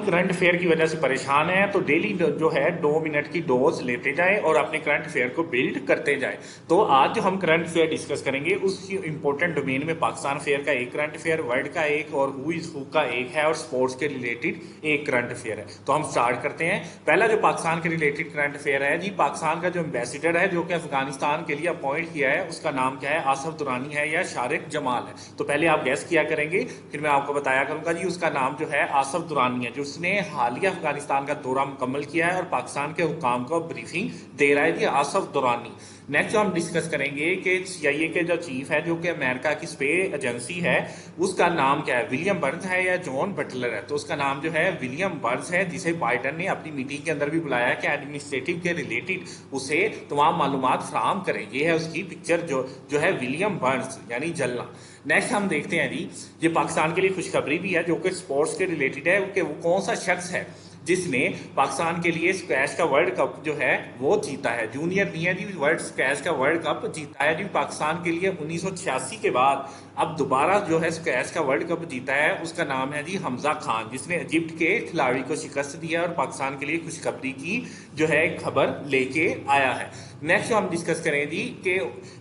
Current affair की वजह से परेशान हैं तो डेली जो है 2 मिनट की डोज लेते जाएं और अपने करंट अफेयर को बिल्ड करते जाएं। तो आज जो हम करंट अफेयर डिस्कस करेंगे उस इंपॉर्टेंट डोमेन में पाकिस्तान अफेयर का एक करंट अफेयर, वर्ल्ड का एक और हु इज हु का एक है और स्पोर्ट्स के रिलेटेड एक करंट अफेयर है। तो हम स्टार्ट करते हैं। पहला जो पाकिस्तान के रिलेटेड करंट अफेयर है जी, पाकिस्तान का जो एम्बेसडर है जो कि अफगानिस्तान के लिए अपॉइंट किया है उसका नाम क्या है? आसफ दुरानी है या शारिक जमाल है? तो पहले आप गैस किया करेंगे, फिर मैं आपको बताया करूंगा जी। उसका नाम जो है आसफ दुरानी है, जो उसने हालिया अफगानिस्तान का दौरा मुकम्मल किया है और पाकिस्तान के हुकाम को ब्रीफिंग दे रहा है जी आसफ दुरानी। नेक्स्ट जो हम डिस्कस करेंगे कि CIA के जो चीफ है जो कि अमेरिका की स्पे एजेंसी है उसका नाम क्या है? विलियम बर्न्स है या जॉन बटलर है? तो उसका नाम जो है विलियम बर्न्स है, जिसे बाइडन ने अपनी मीटिंग के अंदर भी बुलाया है कि एडमिनिस्ट्रेटिव के रिलेटेड उसे तमाम मालूमात फराहम करें। ये है उसकी पिक्चर जो है विलियम बर्न्स यानी जलना। नेक्स्ट हम देखते हैं जी, ये पाकिस्तान के लिए खुशखबरी भी है जो कि स्पोर्ट्स के रिलेटेड है कि वो कौन सा शख्स है जिसने पाकिस्तान के लिए स्क्वैश का वर्ल्ड कप जो है वो जीता है। जूनियर नहीं है जी, वर्ल्ड स्क्वैश का वर्ल्ड कप जीता है जी पाकिस्तान के लिए 1986 के बाद अब दोबारा जो है स्क्वैश का वर्ल्ड कप जीता है। उसका नाम है जी हमजा खान, जिसने इजिप्ट के खिलाड़ी को शिकस्त दिया और पाकिस्तान के लिए खुशखबरी की जो है खबर लेके आया है। नेक्स्ट जो हम डिस्कस करें जी कि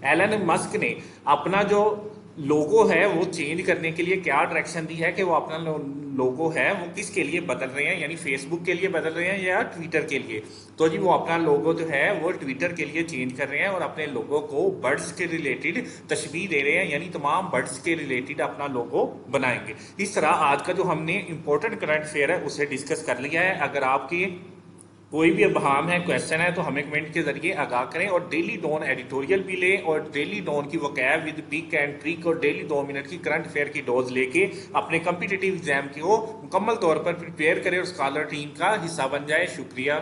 एलन मस्क ने अपना जो लोगो है वो चेंज करने के लिए क्या डायरेक्शन दी है कि वो अपना लोगो है वो किसके लिए बदल रहे हैं, यानी फेसबुक के लिए बदल रहे हैं या ट्विटर के लिए। तो जी वो अपना लोगो जो है वो ट्विटर के लिए चेंज कर रहे हैं और अपने लोगो को बर्ड्स के रिलेटेड तशबीह दे रहे हैं, यानी तमाम बर्ड्स के रिलेटेड अपना लोगो बनाएंगे। इस तरह आज का जो हमने इंपॉर्टेंट करंट अफेयर है उसे डिस्कस कर लिया है। अगर आपकी कोई भी अबहाम है, क्वेश्चन है तो हमें कमेंट के जरिए आगाह करें और डेली डॉन एडिटोरियल भी लें और डेली डॉन की vocab with pick and trick और डेली 2 मिनट की करंट अफेयर की डोज लेके अपने कम्पिटिटिव एग्जाम को मुकम्मल तौर पर प्रिपेयर करें और स्कॉलर टीम का हिस्सा बन जाए। शुक्रिया।